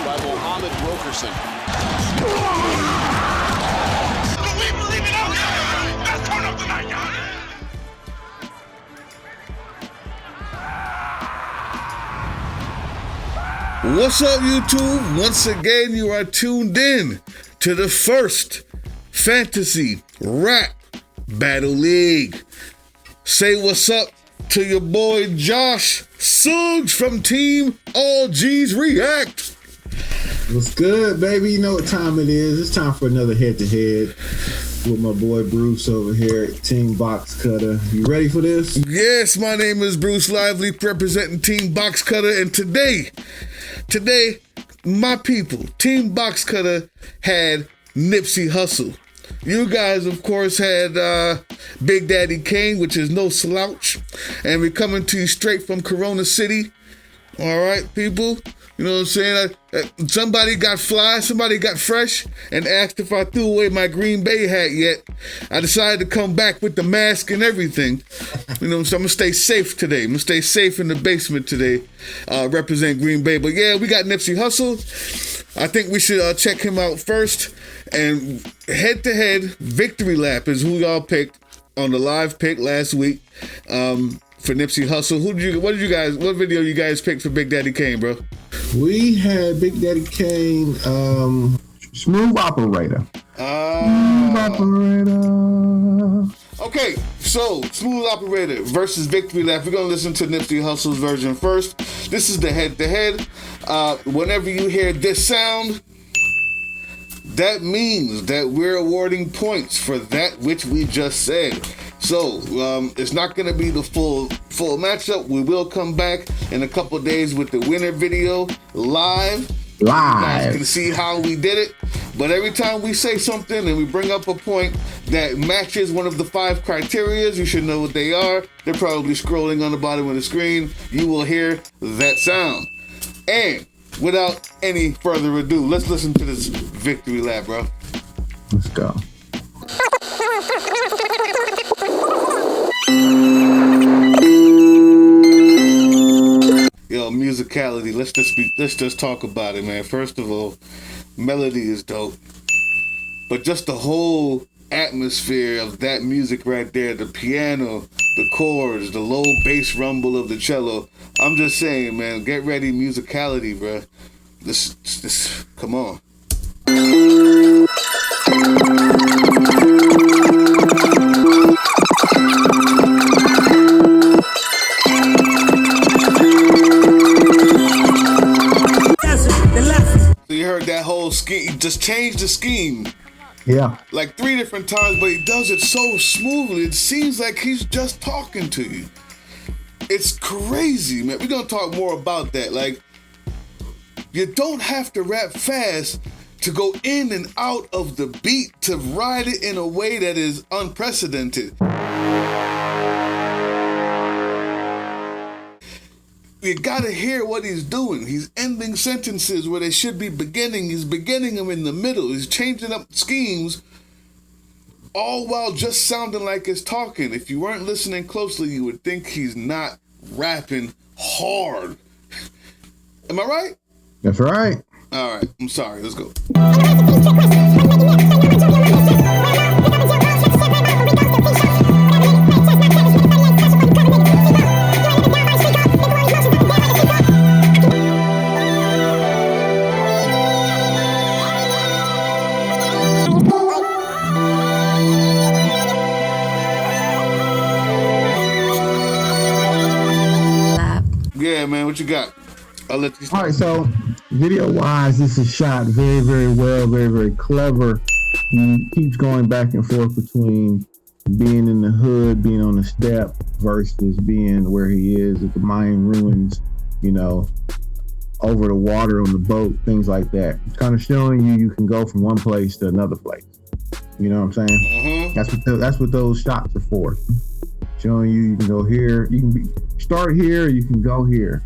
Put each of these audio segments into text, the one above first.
by Mohammed Wilkerson. We believe it out here. Let's turn up the night, y'all. What's up, YouTube? Once again, you are tuned in to the first Fantasy Rap Battle League. Say what's up to your boy Josh Suggs from Team allg'sreact. What's good, baby? You know what time it is. It's time for another head-to-head with my boy Bruce over here at Team Box Cutter. You ready for this? Yes, my name is Bruce Lively, representing Team Box Cutter, and today, my people, Team Box Cutter had Nipsey Hussle. You guys, of course, had Big Daddy Kane, which is no slouch, and we're coming to you straight from Corona City. All right, people. You know what I'm saying? Somebody got fly, somebody got fresh, and asked if I threw away my Green Bay hat yet. I decided to come back with the mask and everything. You know, so I'm going to stay safe today. I'm going to stay safe in the basement today, represent Green Bay. But yeah, we got Nipsey Hussle. I think we should check him out first. And head-to-head victory lap is who y'all picked on the live pick last week. For Nipsey Hussle. What video you guys picked for Big Daddy Kane, bro? We had Big Daddy Kane, Smooth Operator. Smooth Operator. Okay, so Smooth Operator versus Victory Lap. We're gonna listen to Nipsey Hussle's version first. This is the head-to-head. Whenever you hear this sound, that means that we're awarding points for that which we just said. So it's not going to be the full matchup. We will come back in a couple of days with the winner video live. You guys can see how we did it. But every time we say something and we bring up a point that matches one of the 5 criteria, you should know what they are. They're probably scrolling on the bottom of the screen. You will hear that sound. And without any further ado, let's listen to this victory lap, bro. Let's go. Yo, musicality. Let's just talk about it, man. First of all, melody is dope, but just the whole atmosphere of that music right there, the piano, the chords, the low bass rumble of the cello. I'm just saying, man, get ready, musicality, bro. This, come on. So you heard that whole scheme. He just changed the scheme. Yeah. Like 3 different times, but he does it so smoothly. It seems like he's just talking to you. It's crazy, man. We're going to talk more about that. Like, you don't have to rap fast to go in and out of the beat, to ride it in a way that is unprecedented. You gotta hear what he's doing. He's ending sentences where they should be beginning. He's beginning them in the middle. He's changing up schemes, all while just sounding like he's talking. If you weren't listening closely, you would think he's not rapping hard. Am I right? That's right. All right, I'm sorry. Let's go. Yeah, man, what you got? I'll let you start. All right, so video-wise, this is shot very, very well, very, very clever. He keeps going back and forth between being in the hood, being on the step, versus being where he is at the Mayan ruins, you know, over the water on the boat, things like that. It's kind of showing you can go from one place to another place. You know what I'm saying? Mm-hmm. That's what those shots are for. Showing you can go here, you can start here, you can go here.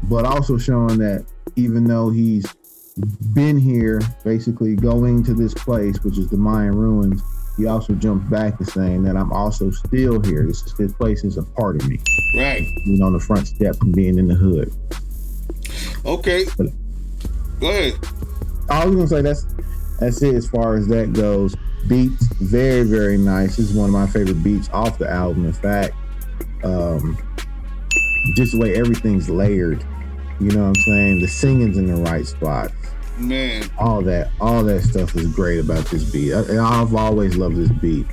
But also showing that even though he's been here, basically going to this place, which is the Mayan ruins, he also jumps back to saying that I'm also still here. This place is a part of me. Right. Being on the front step and being in the hood. Okay. Go ahead. I was gonna say that's it as far as that goes. Beats, very, very nice. This is one of my favorite beats off the album. In fact, just the way everything's layered. You know what I'm saying? The singing's in the right spots. Man, all that stuff is great about this beat. I've always loved this beat.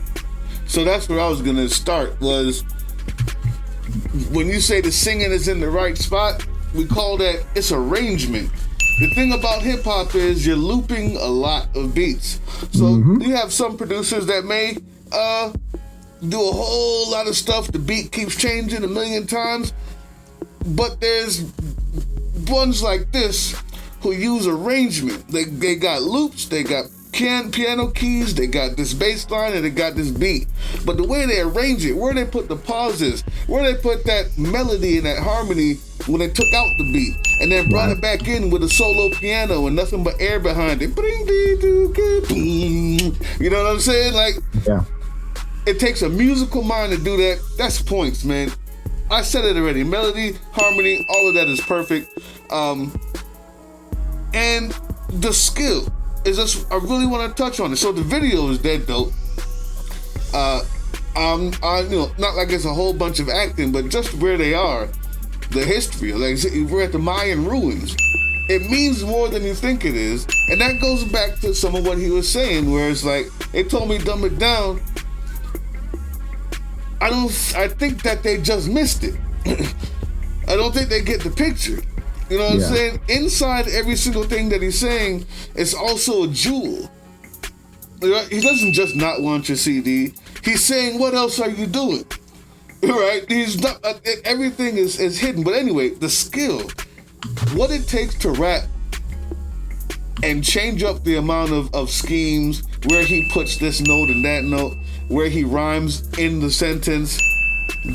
So that's where I was gonna start. Was when you say the singing is in the right spot, we call that it's arrangement. The thing about hip hop is you're looping a lot of beats. So you have some producers that may do a whole lot of stuff. The beat keeps changing a million times, but there's ones like this who use arrangement. They got loops, they got piano keys, they got this bass line, and they got this beat. But the way they arrange it, where they put the pauses, where they put that melody and that harmony when they took out the beat, and then brought it back in with a solo piano and nothing but air behind it. You know what I'm saying? Like, yeah. It takes a musical mind to do that. That's points, man. I said it already. Melody, harmony, all of that is perfect. And the skill is just, I really want to touch on it. So the video is dead dope. Not like it's a whole bunch of acting, but just where they are, the history. Like, we're at the Mayan ruins. It means more than you think it is. And that goes back to some of what he was saying, where it's like, they told me dumb it down. I think that they just missed it. I don't think they get the picture. You know what I'm saying? Inside every single thing that he's saying is also a jewel. He doesn't just not want your CD. He's saying, what else are you doing? Right? He's not, everything is hidden. But anyway, the skill, what it takes to rap and change up the amount of schemes, where he puts this note and that note, where he rhymes in the sentence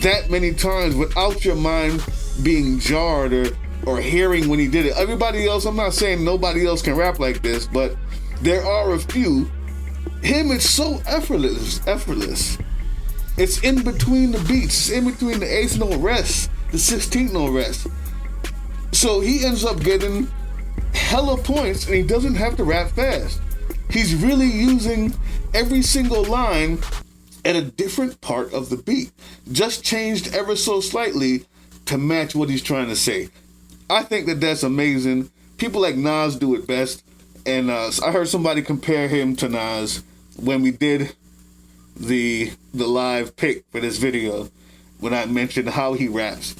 that many times without your mind being jarred or hearing when he did it. Everybody else, I'm not saying nobody else can rap like this, but there are a few. Him, it's so effortless. It's in between the beats, it's in between the eighth note rest, the 16th note rest. So he ends up getting hella points, and he doesn't have to rap fast. He's really using every single line at a different part of the beat, just changed ever so slightly to match what he's trying to say. I think that that's amazing. People like Nas do it best, and I heard somebody compare him to Nas when we did the live pick for this video, when I mentioned how he raps.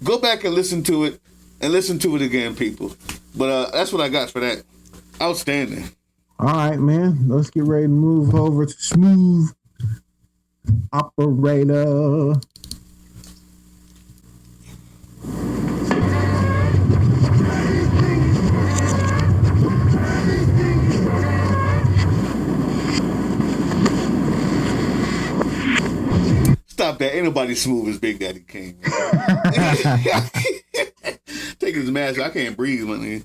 Go back and listen to it again, people. But that's what I got for that. Outstanding. All right, man. Let's get ready to move over to Smooth Operator. Stop that. Ain't nobody smooth as Big Daddy Kane. Taking his mask, I can't breathe, man.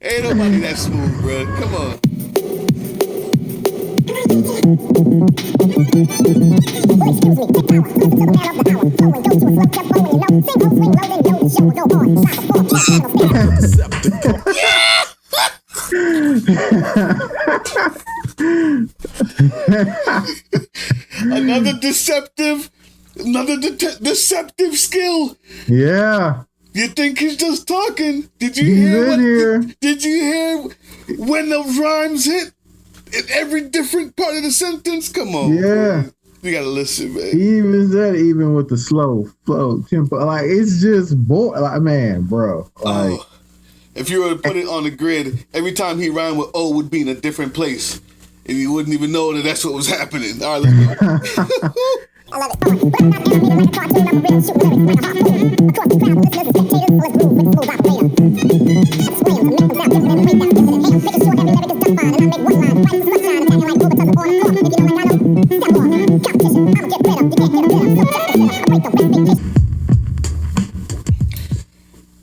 Ain't nobody that smooth, bro. Come on. Another deceptive skill. Yeah. You think he's just talking? Did you hear when the rhymes hit in every different part of the sentence? Come on. Yeah. Bro. You gotta listen, man. Even with the slow flow tempo, like it's just like, man, bro. Like, if you were to put it on the grid, every time he rhymed with O would be in a different place, and you wouldn't even know that that's what was happening. All right, let's go. I love it.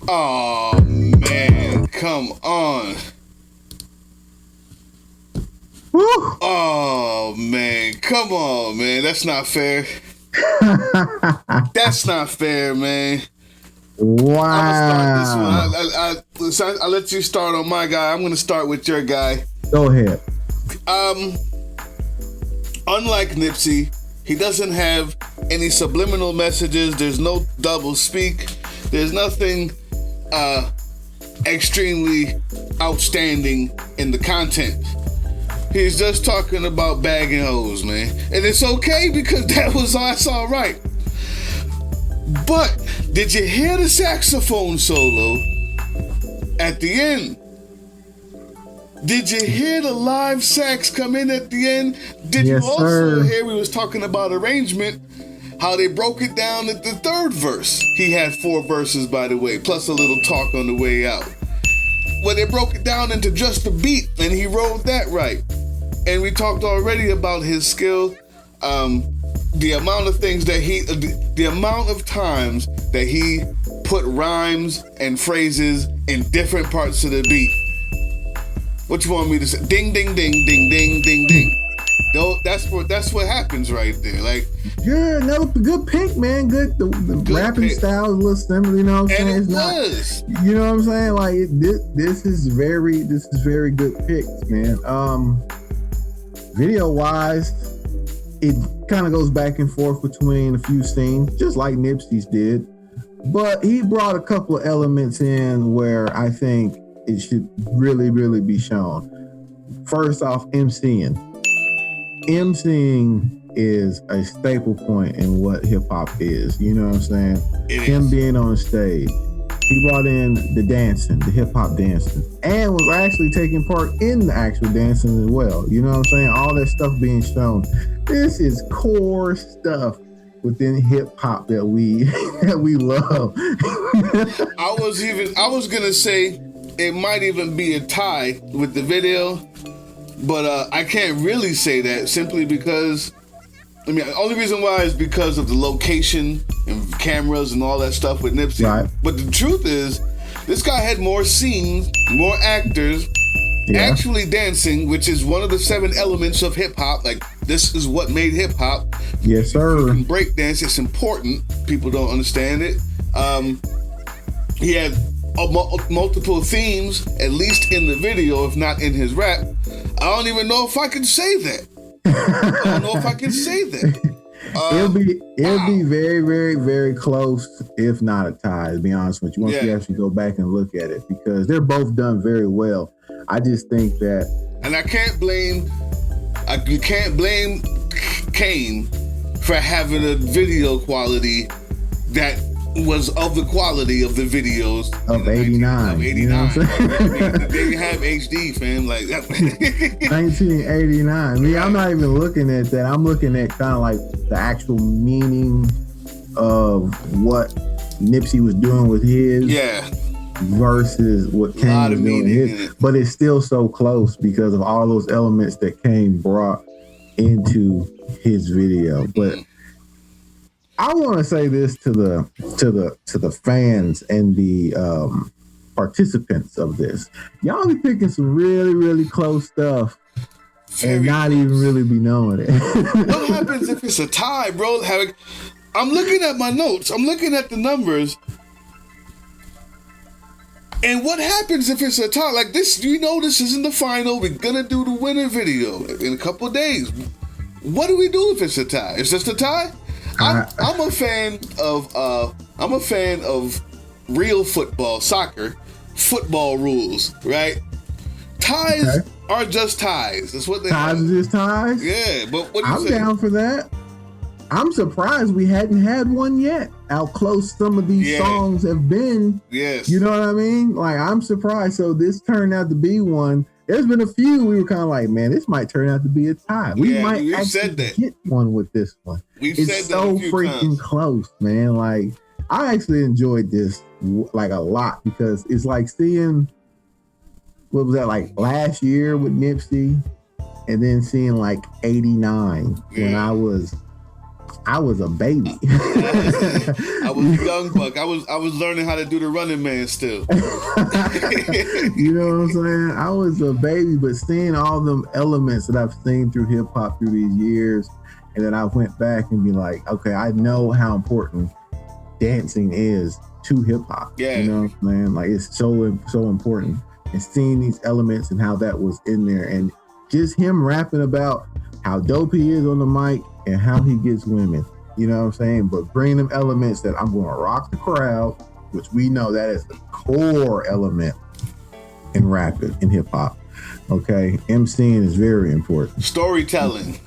Oh man, come on. Woo. Oh man, come on, man. That's not fair. That's not fair, man. Wow. I'll let you start on my guy. I'm going to start with your guy. Go ahead. Unlike Nipsey, he doesn't have any subliminal messages. There's no double speak. There's nothing extremely outstanding in the content. He's just talking about bagging hoes, man. And it's okay because that's all right. But did you hear the saxophone solo at the end? Did you hear the live sax come in at the end? Did you also hear we was talking about arrangement, how they broke it down at the third verse? He had 4 verses, by the way, plus a little talk on the way out. Well, they broke it down into just the beat, and he wrote that right. And we talked already about his skill, the amount of things that the amount of times that he put rhymes and phrases in different parts of the beat. What you want me to say? Ding, ding, ding, ding, ding, ding, ding. That's what happens right there. Like, yeah, no, good pick, man. Good. The good rapping pick. Style is a little similar. You know what I'm saying? And it was. You know what I'm saying? Like this is very good picks, man. Video wise, it kind of goes back and forth between a few scenes, just like Nipsey's did. But he brought a couple of elements in where I think it should really, really be shown. First off, MCing. MCing is a staple point in what hip hop is. You know what I'm saying? Him being on the stage. He brought in the dancing, the hip hop dancing, and was actually taking part in the actual dancing as well. You know what I'm saying? All that stuff being shown. This is core stuff within hip hop that we love. I was gonna say it might even be a tie with the video, but I can't really say that simply because, the only reason why is because of the location and cameras and all that stuff with Nipsey. Right. But the truth is, this guy had more scenes, more actors, actually dancing, which is one of the 7 elements of hip hop. Like, this is what made hip hop. Yes, sir. Break dance, it's important. People don't understand it. He had multiple themes, at least in the video, if not in his rap. I don't even know if I can say that. I don't know if I can say that. It'll be very, very, very close, if not a tie, to be honest with you, once you actually go back and look at it, because they're both done very well. I just think that, and you can't blame Kane for having a video quality that was of the quality of the videos of 89. Of 89. You know what I'm saying? They didn't have HD, fam. Like 1989. I'm not even looking at that. I'm looking at kind of like the actual meaning of what Nipsey was doing with his. Versus what Kane was doing with his. But it's still so close because of all those elements that Kane brought into his video. But I want to say this to the fans and the participants of this. Y'all be picking some really, really close stuff and not even really be knowing it. What happens if it's a tie, bro? I'm looking at my notes. I'm looking at the numbers. And what happens if it's a tie? Like this, this isn't the final. We're going to do the winner video in a couple of days. What do we do if it's a tie? Is this a tie? I'm a fan of real football, soccer, football rules, right? Ties are just ties. That's what they ties are just ties. Yeah, but what do you I'm say? Down for that. I'm surprised we hadn't had one yet. How close some of these songs have been. Yes. You know what I mean? Like, I'm surprised. So this turned out to be one. There's been a few we were kind of like, man, this might turn out to be a tie. We might actually get one with this one. It's so freaking close, man. Like, I actually enjoyed this like a lot because it's like seeing, what was that, like last year with Nipsey, and then seeing like 89 when I was a baby. I was a young buck. I was learning how to do the running man still. You know what I'm saying? I was a baby, but seeing all them elements that I've seen through hip hop through these years, and then I went back and be like, okay, I know how important dancing is to hip hop. Yeah. You know what I'm saying? Like, it's so important. And seeing these elements and how that was in there, and just him rapping about how dope he is on the mic and how he gets women. You know what I'm saying? But bringing them elements that I'm going to rock the crowd, which we know that is the core element in rapping, in hip hop. Okay, MCing is very important. Storytelling.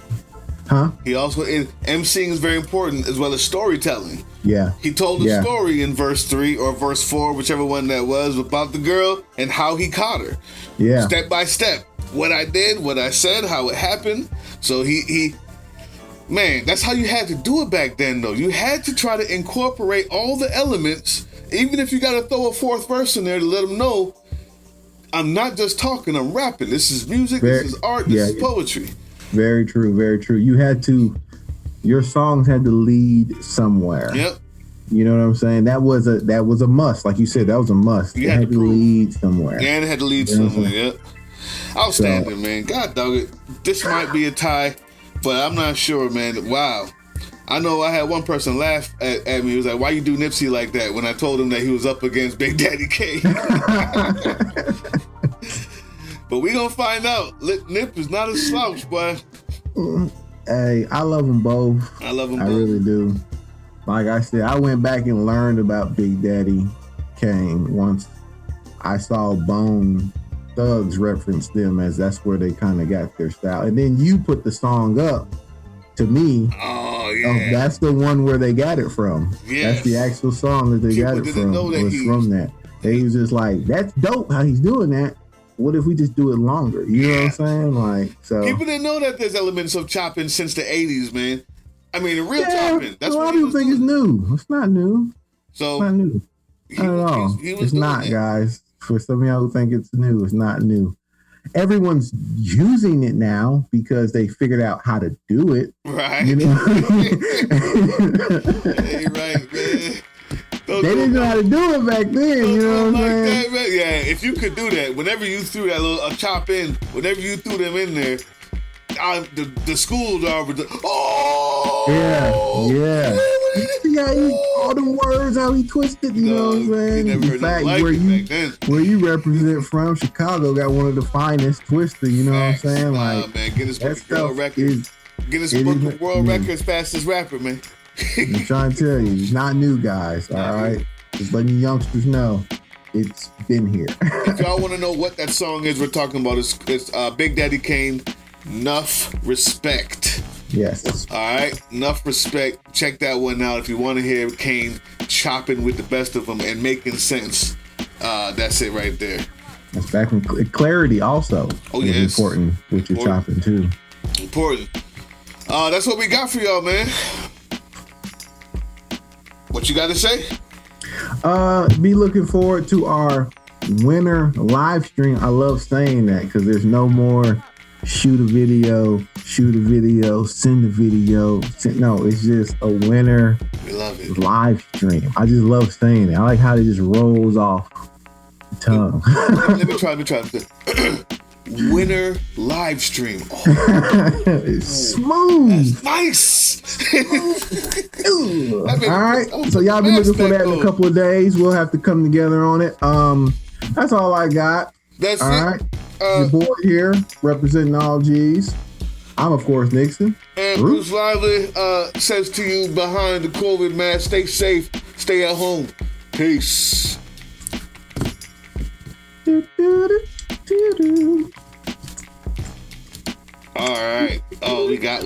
Huh? He also, MCing is very important as well as storytelling. Yeah. He told a story in verse 3 or verse 4, whichever one that was, about the girl and how he caught her. Yeah. Step by step. What I did, what I said, how it happened. So he man, that's how you had to do it back then, though. You had to try to incorporate all the elements, even if you got to throw a fourth verse in there to let them know, I'm not just talking, I'm rapping. This is music, this is art, this is poetry. Very true, very true. You had to, your songs had to lead somewhere. Yep. You know what I'm saying? That was a must. Like you said, that was a must. You had to lead somewhere. And it had to lead somewhere, yep. Outstanding, man. God dog it. This might be a tie, but I'm not sure, man. Wow. I know I had one person laugh at me. He was like, why you do Nipsey like that? When I told him that he was up against Big Daddy Kane. But we gonna find out. Nip is not a slouch, boy. Hey, I love them both. I love them both. I really do. Like I said, I went back and learned about Big Daddy Kane once I saw Bone Thugs reference them, as that's where they kind of got their style. And then you put the song up to me. Oh, yeah. That's the one where they got it from. Yes. That's the actual song that they got it from. From that. They was just like, that's dope how he's doing that. What if we just do it longer? You know what I'm saying? Like, so people didn't know that there's elements of chopping since the 80s, man. I mean, real chopping. That's a lot what of people think it's new. It's not new. So it's not new. Not at all. It's not, guys. For some of y'all who think it's new, it's not new. Everyone's using it now because they figured out how to do it. Right. You know? Hey, right, man. They didn't know how to do it back then, you know what I'm saying? Yeah, if you could do that, whenever you threw that little chop in, whenever you threw them in there, the schools are yeah. See how all the words, how he twisted, you know what I'm saying? In fact, where you represent from, Chicago got one of the finest twister, you know what I'm saying? Like, man, Guinness Book of World Records. Guinness Book of World Records fastest rapper, man. I'm trying to tell you, it's not new, guys. All right, just letting you youngsters know it's been here. If y'all want to know what that song is, we're talking about it's Big Daddy Kane, Enough Respect. Yes. All right, Enough Respect. Check that one out if you want to hear Kane chopping with the best of them and making sense. That's it right there. That's back in clarity. Also, yes, important with your chopping too. Important. That's what we got for y'all, man. What you got to say? Be looking forward to our winter live stream. I love saying that because there's no more shoot a video, send a video. No, it's just a winter live stream. I just love saying it. I like how it just rolls off the tongue. Let me try. Winter live stream. It's smooth. That's nice. All right. So y'all be looking for that in a couple of days. We'll have to come together on it. That's all I got. That's all right. Your boy here representing all G's. I'm of course Nixon. And Bruce Lively says to you behind the COVID mask, stay safe, stay at home. Peace. All right. Oh, we got